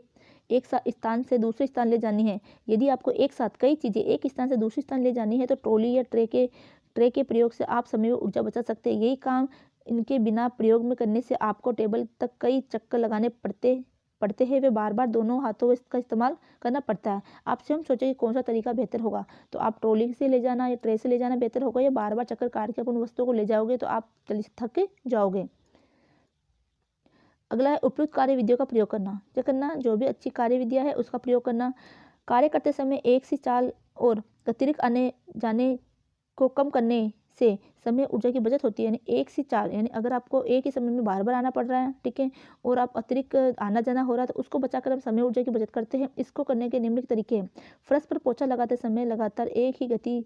एक स्थान से दूसरे स्थान ले जानी है, यदि आपको एक साथ कई चीज़ें एक स्थान से दूसरे स्थान ले जानी है तो ट्रॉली या ट्रे के प्रयोग से आप समय और ऊर्जा बचा सकते हैं। यही काम इनके बिना प्रयोग में करने से आपको टेबल तक कई चक्कर लगाने पड़ते हैं। वे बार बार दोनों हाथों का इस्तेमाल करना पड़ता है। आप स्वयं सोचें कि कौन सा तरीका बेहतर होगा। तो आप ट्रॉली से ले जाना या ट्रे से ले जाना बेहतर होगा या बार बार चक्कर काट के अपन वस्तुओं को ले जाओगे तो आप जल्दी थक जाओगे। अगला है उपयुक्त कार्य विधियों का प्रयोग करना। क्या करना, जो भी अच्छी कार्य विधियाँ है उसका प्रयोग करना। कार्य करते समय एक सी चाल और अतिरिक्त आने जाने को कम करने से समय ऊर्जा की बचत होती है। यानी एक सी चाल, यानी अगर आपको एक ही समय में बार बार आना पड़ रहा है, ठीक है, और आप अतिरिक्त आना जाना हो रहा है तो उसको बचाकर हम समय ऊर्जा की बचत करते हैं। इसको करने के निम्नलिखित तरीके हैं। फर्श पर पोछा लगाते समय लगातार एक ही गति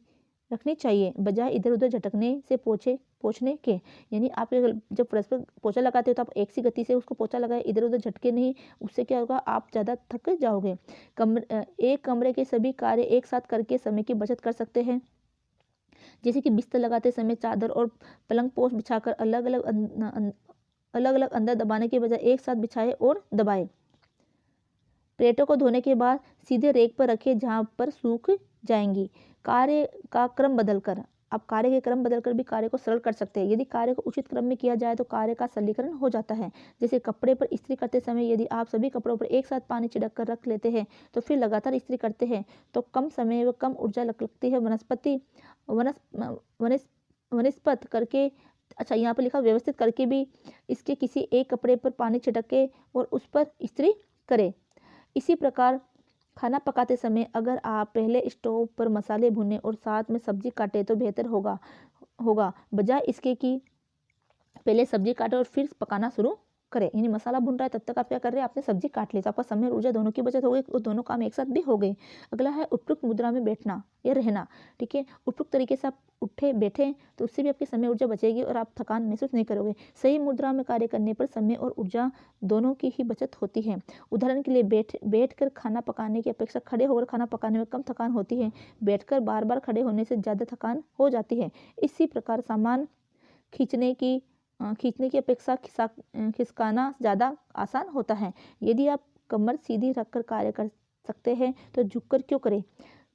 रखनी चाहिए बजाय इधर उधर झटकने से पोछने के। यानी आप जब फर्श पर पोछा लगाते हो तो आप एक सी गति से उसको पोछा लगाए, इधर उधर झटके नहीं, उससे क्या होगा, आप ज़्यादा थक जाओगे। एक कमरे के सभी कार्य एक साथ करके समय की बचत कर सकते हैं। जैसे कि बिस्तर लगाते समय चादर और पलंग पोस्ट बिछाकर अलग अलग अंदर दबाने के बजाय एक साथ बिछाए और दबाए। प्लेटों को धोने के बाद सीधे रेक पर रखें जहां पर सूख जाएंगी। कार्य का क्रम बदलकर, आप कार्य के क्रम बदलकर भी कार्य को सरल कर सकते हैं। यदि कार्य को उचित क्रम में किया जाए तो कार्य का सरलीकरण हो जाता है। जैसे कपड़े पर इस्त्री करते समय यदि आप सभी कपड़ों पर एक साथ पानी छिड़क कर रख लेते हैं तो फिर लगातार इस्त्री करते हैं तो कम समय व कम ऊर्जा लगती है। वनस्पत करके, अच्छा यहाँ पर लिखा व्यवस्थित करके भी इसके किसी एक कपड़े पर पानी छिड़के और उस पर इस्त्री करें। इसी प्रकार खाना पकाते समय अगर आप पहले स्टोव पर मसाले भुनें और साथ में सब्जी काटें तो बेहतर होगा बजाय इसके कि पहले सब्जी काटें और फिर पकाना शुरू करें। यानी मसाला भुन रहा है तब तक आप क्या कर रहे हैं, आपने सब्जी काट ली तो आपका समय और ऊर्जा दोनों की बचत हो गई और दोनों काम एक साथ भी हो गए। अगला है उपयुक्त मुद्रा में बैठना या रहना। ठीक है, उपयुक्त तरीके से आप उठे बैठे तो उससे भी आपकी समय ऊर्जा बचेगी और आप थकान महसूस नहीं करोगे। सही मुद्रा में कार्य करने पर समय और ऊर्जा दोनों की ही बचत होती है। उदाहरण के लिए बैठ कर खाना पकाने की अपेक्षा खड़े होकर खाना पकाने में कम थकान होती है। बैठकर बार बार खड़े होने से ज़्यादा थकान हो जाती है। इसी प्रकार सामान खींचने की अपेक्षा खिसकाना ज़्यादा आसान होता है। यदि आप कमर सीधी रखकर कार्य कर सकते हैं तो झुककर क्यों करें।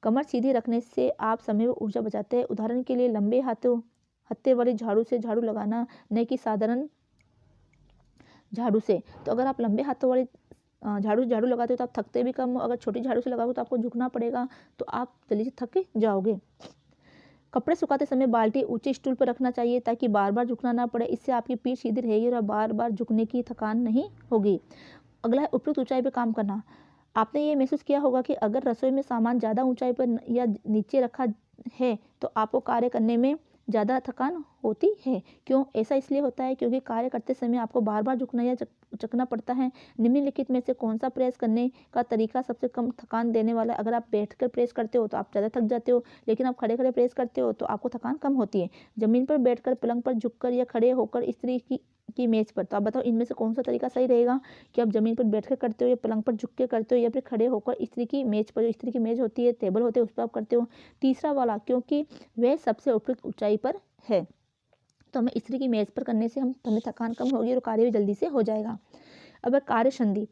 कमर सीधी रखने से आप समय व ऊर्जा बचाते हैं। उदाहरण के लिए लंबे हत्थे वाली झाड़ू से झाड़ू लगाना न कि साधारण झाड़ू से। तो अगर आप लंबे हाथों वाली झाड़ू लगाते हो तो आप थकते भी कम हो। अगर छोटी झाड़ू से लगाओगे तो आपको झुकना पड़ेगा तो आप जल्दी से थक जाओगे। कपड़े सुखाते समय बाल्टी ऊंचे स्टूल पर रखना चाहिए ताकि बार बार झुकना ना पड़े। इससे आपकी पीठ सीधी रहेगी और बार बार झुकने की थकान नहीं होगी। अगला है उपयुक्त ऊंचाई पर काम करना। आपने ये महसूस किया होगा कि अगर रसोई में सामान ज़्यादा ऊंचाई पर या नीचे रखा है तो आपको कार्य करने में ज़्यादा थकान होती है। क्यों ऐसा इसलिए होता है क्योंकि कार्य करते समय आपको बार बार झुकना या चकना पड़ता है। निम्नलिखित में से कौन सा प्रेस करने का तरीका सबसे कम थकान देने वाला है। अगर आप बैठकर प्रेस करते हो तो आप ज़्यादा थक जाते हो, लेकिन आप खड़े खड़े प्रेस करते हो तो आपको थकान कम होती है। ज़मीन पर बैठकर, पलंग पर झुककर या खड़े होकर इस्त्री की मेज पर। तो आप बताओ इनमें से कौन सा तरीका सही रहेगा कि आप ज़मीन पर बैठकर करते हो या पलंग पर झुक के करते हो या फिर खड़े होकर इस्त्री की मेज पर, जो इस्त्री की मेज होती है, टेबल होते हैं, उस पर आप करते हो। तीसरा वाला, क्योंकि वह सबसे उपयुक्त ऊंचाई पर है। तो हमें इस्त्री की मेज पर करने से हमें थकान कम होगी और कार्य भी जल्दी से हो जाएगा। अब कार्य संधि,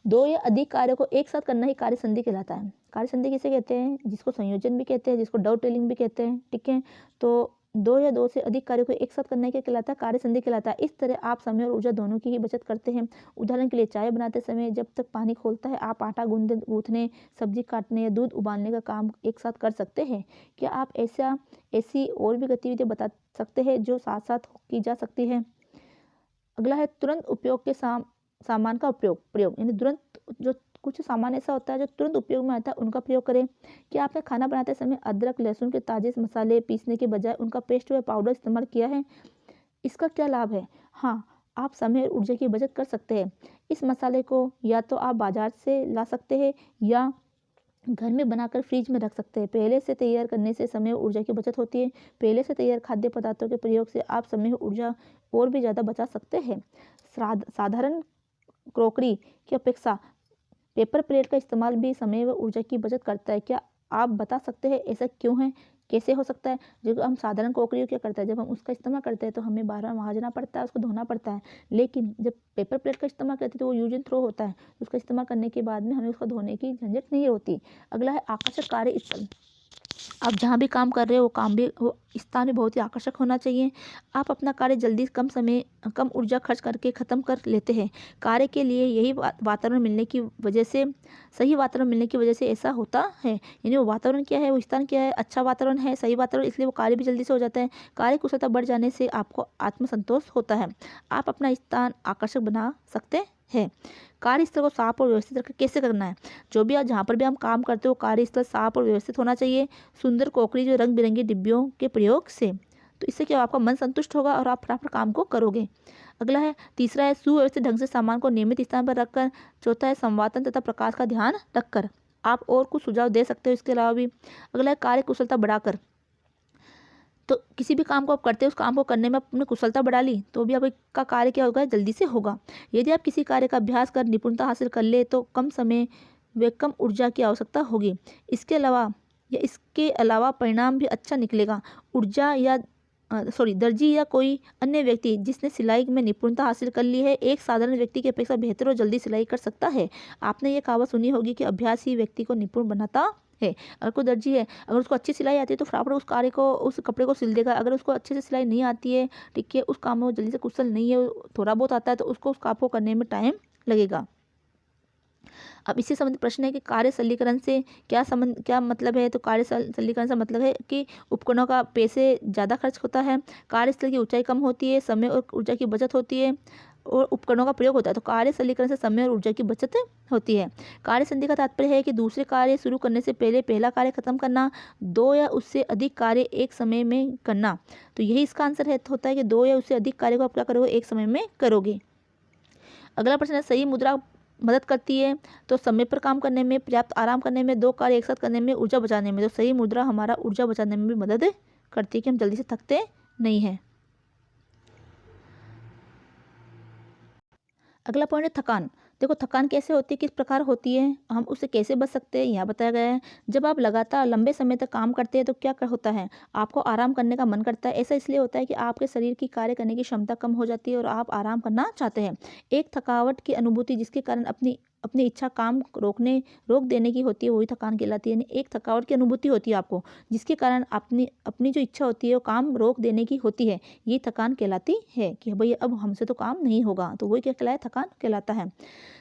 दो या अधिक कार्य को एक साथ करना ही कार्य संधि कहलाता है। कार्य संधि किसे कहते हैं, जिसको संयोजन भी कहते हैं, जिसको डबल टेलिंग भी कहते हैं। ठीक है, तो दो या दो से अधिक कार्यों को एक साथ करने के कहलाता है कार्य संधि कहलाता है। इस तरह आप समय और ऊर्जा दोनों की ही बचत करते हैं। उदाहरण के लिए चाय बनाते समय जब तक पानी खोलता है आप आटा गूंथने, सब्जी काटने या दूध उबालने का काम एक साथ कर सकते हैं। क्या आप ऐसी और भी गतिविधियां बता सकते हैं जो साथ साथ की जा सकती है। अगला है तुरंत उपयोग के सामान का प्रयोग, यानी तुरंत जो कुछ सामान ऐसा होता है जो तुरंत उपयोग में आता है उनका प्रयोग करें। क्या आपने खाना बनाते समय अदरक लहसुन के ताजे मसाले पीसने के बजाय उनका पेस्ट व पाउडर इस्तेमाल किया है। इसका क्या लाभ है। हाँ, आप समय और ऊर्जा की बचत कर सकते हैं। इस मसाले को या तो आप बाजार से ला सकते हैं या घर में बनाकर फ्रिज में रख सकते हैं। पहले से तैयार करने से समय और ऊर्जा की बचत होती है। पहले से तैयार खाद्य पदार्थों के प्रयोग से आप समय और ऊर्जा और भी ज़्यादा बचा सकते हैं। साधारण क्रॉकरी की अपेक्षा पेपर प्लेट का इस्तेमाल भी समय व ऊर्जा की बचत करता है। क्या आप बता सकते हैं ऐसा क्यों है, कैसे हो सकता है। जब हम साधारण क्रॉकरी क्या करता है, जब हम उसका इस्तेमाल करते हैं तो हमें बार बार वहाँ जाना पड़ता है, उसको धोना पड़ता है। लेकिन जब पेपर प्लेट का इस्तेमाल करते हैं तो वो यूज एंड थ्रो होता है, उसका इस्तेमाल करने के बाद में हमें उसको धोने की झंझट नहीं होती। अगला है आकर्षक कार्य स्थल। आप जहाँ भी काम कर रहे हो वो स्थान भी बहुत ही आकर्षक होना चाहिए। आप अपना कार्य जल्दी कम ऊर्जा खर्च करके ख़त्म कर लेते हैं। कार्य के लिए यही वातावरण मिलने की वजह से, सही वातावरण मिलने की वजह से ऐसा होता है। यानी वो वातावरण क्या है, वो स्थान क्या है, अच्छा वातावरण है, सही वातावरण, इसलिए वो कार्य भी जल्दी से हो जाता है। कार्य कुशलता बढ़ जाने से आपको आत्मसंतोष होता है। आप अपना स्थान आकर्षक बना सकते हैं। कार्यस्थल को साफ और व्यवस्थित रखकर कैसे करना है। जो भी जहाँ पर भी हम काम करते हो कार्यस्थल साफ और व्यवस्थित होना चाहिए। सुंदर क्रॉकरी जो रंग बिरंगे डिब्बियों के प्रयोग से, तो इससे क्या आपका मन संतुष्ट होगा और आप फटाफट काम को करोगे। अगला है तीसरा है सुव्यवस्थित ढंग से सामान को नियमित स्थान पर रखकर। चौथा है संवादन तथा प्रकाश का ध्यान रखकर। आप और कुछ सुझाव दे सकते हो इसके अलावा भी। अगला है कार्य कुशलता बढ़ाकर। तो किसी भी काम को आप करते हो उस काम को करने में अपनी कुशलता बढ़ा ली तो भी आपका कार्य क्या होगा, जल्दी से होगा। यदि आप किसी कार्य का अभ्यास कर निपुणता हासिल कर ले तो कम समय व कम ऊर्जा की आवश्यकता होगी। इसके अलावा परिणाम भी अच्छा निकलेगा। दर्जी या कोई अन्य व्यक्ति जिसने सिलाई में निपुणता हासिल कर ली है एक साधारण व्यक्ति की अपेक्षा बेहतर और जल्दी सिलाई कर सकता है। आपने ये कहावत सुनी होगी कि अभ्यास ही व्यक्ति को निपुण बनाता है। अगर कोई दर्जी है, अगर उसको अच्छी सिलाई आती है तो फटाफट उस कपड़े को सिल देगा। अगर उसको अच्छे से सिलाई नहीं आती है, ठीक है, उस काम में वो जल्दी से कुशल नहीं है, थोड़ा बहुत आता है, तो उसको उस काम को करने में टाइम लगेगा। अब इससे संबंधित प्रश्न है कि कार्य सरलीकरण से क्या मतलब है। तो कार्य सरलीकरण से मतलब है कि उपकरणों का पैसे ज़्यादा खर्च होता है, कार्यस्थल की ऊंचाई कम होती है, समय और ऊर्जा की बचत होती है और उपकरणों का प्रयोग होता है। तो कार्य सरलीकरण से समय और ऊर्जा की बचत होती है। कार्य संधि का तात्पर्य है कि दूसरे कार्य शुरू करने से पहले पहला कार्य खत्म करना, 2 या उससे अधिक कार्य एक समय में करना। तो यही इसका आंसर होता है कि 2 या उससे अधिक कार्य को आप क्या करोगे, एक समय में करोगे। अगला प्रश्न है, सही मुद्रा मदद करती है। तो समय पर काम करने में, पर्याप्त आराम करने में, 2 कार्य एक साथ करने में, ऊर्जा बचाने में। तो सही मुद्रा हमारा ऊर्जा बचाने में भी मदद करती है कि हम जल्दी से थकते नहीं हैं। अगला पॉइंट है थकान। देखो थकान कैसे होती है, किस प्रकार होती है, हम उससे कैसे बच सकते हैं, यहाँ बताया गया है। जब आप लगातार लंबे समय तक काम करते हैं तो क्या होता है, आपको आराम करने का मन करता है। ऐसा इसलिए होता है कि आपके शरीर की कार्य करने की क्षमता कम हो जाती है और आप आराम करना चाहते हैं। एक थकावट की अनुभूति जिसके कारण अपनी अपनी इच्छा काम रोक देने की होती है, वही थकान कहलाती है। यानी एक थकावट की अनुभूति होती है आपको, जिसके कारण अपनी अपनी जो इच्छा होती है वो काम रोक देने की होती है, ये थकान कहलाती है कि भाई अब हमसे तो काम नहीं होगा। तो वही क्या कहलाए, थकान कहलाता है।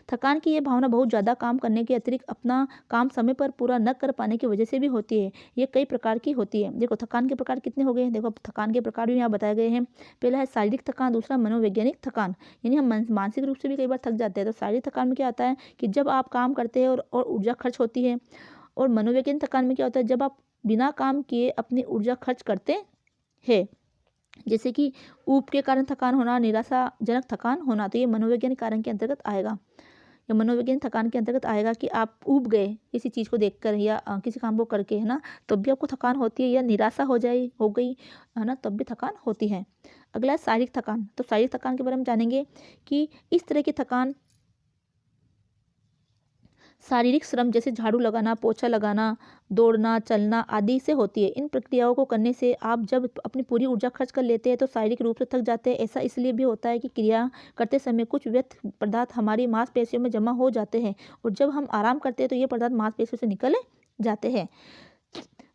थकान की ये भावना बहुत ज़्यादा काम करने के अतिरिक्त अपना काम समय पर पूरा न कर पाने की वजह से भी होती है। ये कई प्रकार की होती है। देखो थकान के प्रकार कितने हो गए हैं, देखो थकान के प्रकार भी यहाँ बताए गए हैं। पहला है शारीरिक थकान, दूसरा मनोवैज्ञानिक थकान, यानी हम मानसिक रूप से भी कई बार थक जाते हैं। तो शारीरिक थकान में क्या आता है कि जब आप काम करते हैं और ऊर्जा खर्च होती है। और मनोवैज्ञानिक थकान में क्या होता है, जब आप बिना काम किए अपनी ऊर्जा खर्च करते हैं, जैसे कि ऊब के कारण थकान होना, निराशाजनक थकान होना। तो ये मनोवैज्ञानिक कारण के अंतर्गत आएगा, या मनोवैज्ञानिक थकान के अंतर्गत आएगा कि आप ऊब गए किसी चीज़ को देखकर या किसी काम को करके, है ना, तब भी आपको थकान होती है, या निराशा हो गई, है ना, तब भी थकान होती है। अगला है शारीरिक थकान। तो शारीरिक थकान के बारे में जानेंगे कि इस तरह की थकान शारीरिक श्रम जैसे झाड़ू लगाना, पोछा लगाना, दौड़ना, चलना आदि से होती है। इन प्रक्रियाओं को करने से आप जब अपनी पूरी ऊर्जा खर्च कर लेते हैं तो शारीरिक रूप से थक जाते हैं। ऐसा इसलिए भी होता है कि क्रिया करते समय कुछ व्यर्थ पदार्थ हमारी मांसपेशियों में जमा हो जाते हैं और जब हम आराम करते हैं तो ये पदार्थ मांसपेशियों से निकल जाते हैं।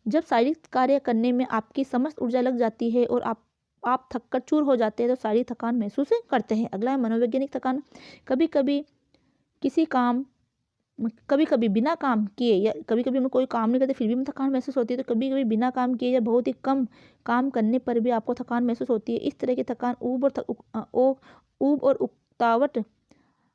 जब शारीरिक कार्य करने में आपकी समस्त ऊर्जा लग जाती है और आप थक कर चूर हो जाते हैं तो शारीरिक थकान महसूस करते हैं। अगला है मनोवैज्ञानिक थकान। कभी कभी किसी काम कभी कभी बिना काम किए, या कभी कभी हम कोई काम नहीं करते फिर भी हमें थकान महसूस होती है। तो कभी कभी बिना काम किए या बहुत ही कम काम करने पर भी आपको थकान महसूस होती है। इस तरह की थकान ऊब और उकतावट,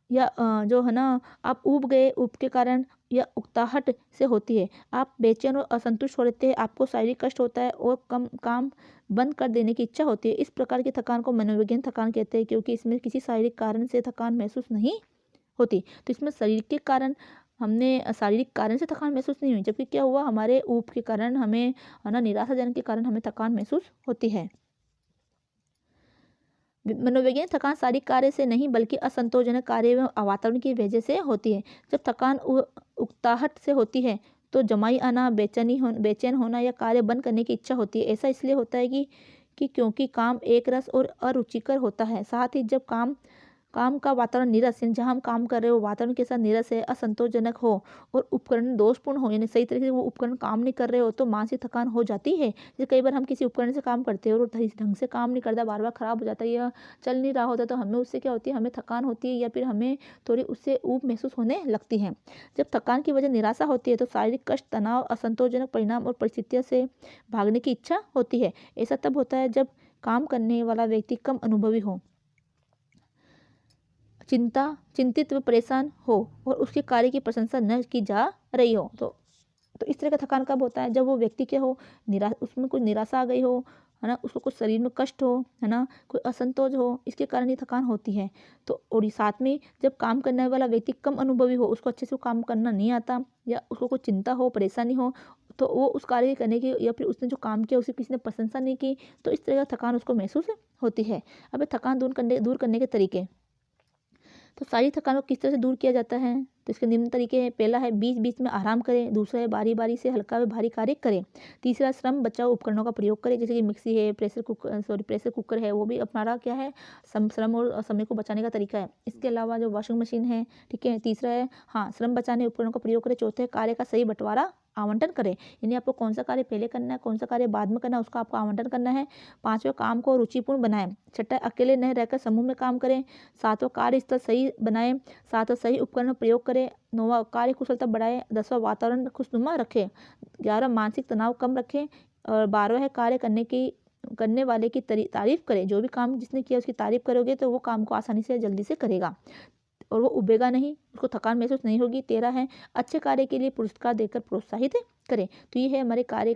या जो है ना, आप ऊब गए, ऊब के कारण या उकताहट से होती है। आप बेचैन और असंतुष्ट हो रहते हैं, आपको शारीरिक कष्ट होता है और कम काम बंद कर देने की इच्छा होती है। इस प्रकार की थकान को मनोवैज्ञानिक थकान कहते हैं, क्योंकि इसमें किसी शारीरिक कारण से थकान महसूस नहीं होती। तो इसमें शरीर के कारण हमने शारीरिक कारण से थकान महसूस नहीं हुई, जबकि क्या हुआ, हमारे ऊब के कारण हमें, है ना, निराशाजनक के कारण हमें थकान महसूस होती है। मनोवैज्ञानिक थकान शारीरिक कार्य से नहीं बल्कि असंतोषजनक कार्य एवं वातावरण की वजह से होती है। जब थकान उकताहट से होती है तो जमाई आना, बेचैन होना या कार्य बंद करने की इच्छा होती है। ऐसा इसलिए होता है कि क्योंकि काम एक रस और अरुचिकर होता है। साथ ही जब काम का वातावरण नीरस, यानी जहाँ हम काम कर रहे हो वातावरण के साथ नीरस है, असंतोषजनक हो और उपकरण दोषपूर्ण हो, यानी सही तरीके से वो उपकरण काम नहीं कर रहे हो, तो मानसिक थकान हो जाती है। जैसे कई बार हम किसी उपकरण से काम करते हो और ढंग से काम नहीं करता, बार बार खराब हो जाता है या चल नहीं रहा होता, तो हमें उससे क्या होती है, हमें थकान होती है या फिर हमें थोड़ी उससे ऊब महसूस होने लगती है। जब थकान की वजह निराशा होती है तो शारीरिक कष्ट, तनाव, असंतोषजनक परिणाम और परिस्थितियों से भागने की इच्छा होती है। ऐसा तब होता है जब काम करने वाला व्यक्ति कम अनुभवी हो, चिंतित व परेशान हो और उसके कार्य की प्रशंसा न की जा रही हो। तो इस तरह का थकान कब होता है, जब वो व्यक्ति क्या हो, उसमें कुछ निराशा आ गई हो, है ना, उसको कुछ शरीर में कष्ट हो, है ना, कोई असंतोष हो, इसके कारण ये थकान होती है। तो और साथ में जब काम करने वाला व्यक्ति कम अनुभवी हो, उसको अच्छे से काम करना नहीं आता या उसको कोई चिंता हो, परेशानी हो, तो वो उस कार्य करने की या फिर उसने जो काम किया उसे किसी ने प्रशंसा नहीं की, तो इस तरह का थकान उसको महसूस होती है। अब थकान दूर करने के तरीके। तो सारी थकान को किस तरह से दूर किया जाता है, तो इसके निम्न तरीके हैं। पहला है बीच बीच में आराम करें, दूसरा है बारी बारी से हल्का व भारी कार्य करें, तीसरा श्रम बचाओ उपकरणों का प्रयोग करें, जैसे कि मिक्सी है, प्रेशर कुकर है, वो भी अपना क्या है, श्रम और समय को बचाने का तरीका है। इसके अलावा जो वॉशिंग मशीन है, ठीक है, तीसरा है हाँ श्रम बचाने उपकरणों का प्रयोग करें, चौथा है कार्य का सही बंटवारा आवंटन करें, यानी आपको कौन सा कार्य पहले करना है, कौन सा कार्य बाद में करना है, उसका आपको आवंटन करना है। 5वां, काम को रुचिपूर्ण बनाएं। 6वां, अकेले नहीं रहकर समूह में काम करें। 7वां, कार्यस्थल सही बनाएं। 7वां, सही उपकरण का प्रयोग करें। 9वां, कार्य कुशलता बढ़ाएं। 10वां, वातावरण खुशनुमा रखें। 11वां, मानसिक तनाव कम रखें। और 12वां है, कार्य करने वाले की तारीफ करें। जो भी काम जिसने किया उसकी तारीफ करोगे तो वो काम को आसानी से जल्दी से करेगा और वो उबेगा नहीं, उसको थकान महसूस नहीं होगी। 13 है, अच्छे कार्य के लिए पुरस्कार देकर प्रोत्साहित करें। तो ये है हमारे कार्य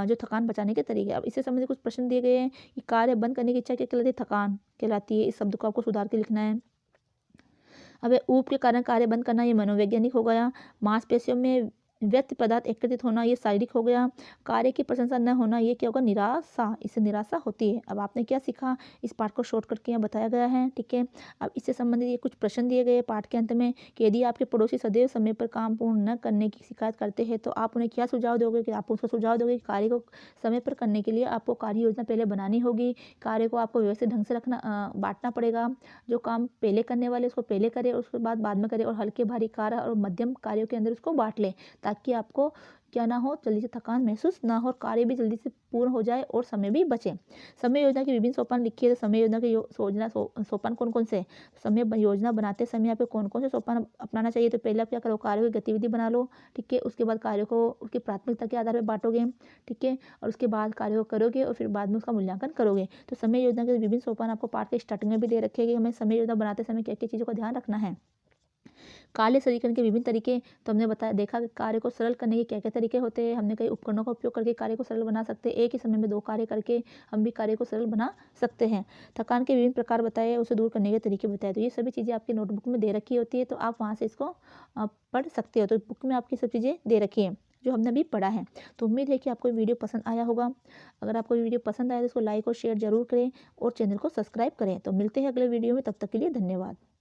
जो थकान बचाने के तरीके। अब इससे संबंधित कुछ प्रश्न दिए गए हैं कि कार्य बंद करने की इच्छा क्या कहलाती है? थकान कहलाती है। इस शब्द को आपको सुधार के लिखना है। अब ऊब के कारण कार्य बंद करना, ये मनोवैज्ञानिक हो गया। मांसपेशियों में व्यक्त पदार्थ एकत्रित होना, ये शारीरिक हो गया। कार्य की प्रशंसा न होना, ये क्या होगा? निराशा। इससे निराशा होती है। अब आपने क्या सीखा, इस पाठ को शॉर्ट करके यहाँ बताया गया है, ठीक है। अब इससे संबंधित ये कुछ प्रश्न दिए गए पाठ के अंत में कि यदि आपके पड़ोसी सदैव समय पर काम पूर्ण न करने की शिकायत करते हैं तो आप उन्हें क्या सुझाव दोगे? कि आप उसको सुझाव दोगे कि कार्य को समय पर करने के लिए आपको कार्य योजना पहले बनानी होगी। कार्य को आपको व्यवस्थित ढंग से बांटना पड़ेगा। जो काम पहले करने वाले उसको पहले करे और उसके बाद में करे, और हल्के भारी कार्य और मध्यम कार्यों के अंदर उसको बांट ले, ताकि आपको क्या ना हो, जल्दी से थकान महसूस ना हो, कार्य भी जल्दी से पूर्ण हो जाए और समय भी बचे। समय योजना के विभिन्न सोपान लिखिए। तो समय योजना के सोपान कौन कौन से? समय योजना बनाते समय आपको कौन कौन से सोपान अपनाना चाहिए? तो पहले आप क्या करो, कार्य की गतिविधि बना लो, ठीक है। उसके बाद कार्य को उसकी प्राथमिकता के आधार पर बांटोगे, ठीक है। और उसके बाद कार्य को करोगे और फिर बाद में उसका मूल्यांकन करोगे। तो समय योजना के विभिन्न सोपान आपको पाठ के स्टार्टिंग में भी दे रखे, हमें समय योजना बनाते समय क्या क्या चीज़ों का ध्यान रखना है। कार्य सरलीकरण के विभिन्न तरीके, तो हमने देखा कि कार्य को सरल करने के क्या क्या तरीके होते हैं। हमने कई उपकरणों का उपयोग करके कार्य को सरल बना सकते हैं। एक ही समय में 2 कार्य करके हम भी कार्य को सरल बना सकते हैं। थकान के विभिन्न प्रकार बताए, उसे दूर करने के तरीके बताए। तो ये सभी चीज़ें आपकी नोटबुक में दे रखी होती है, तो आप वहाँ से इसको पढ़ सकते हो। तो बुक में आपकी सब चीज़ें दे रखी हैं जो हमने अभी पढ़ा है। तो उम्मीद है कि आपको वीडियो पसंद आया होगा। अगर आपको वीडियो पसंद आया तो इसको लाइक और शेयर जरूर करें और चैनल को सब्सक्राइब करें। तो मिलते हैं अगले वीडियो में, तब तक के लिए धन्यवाद।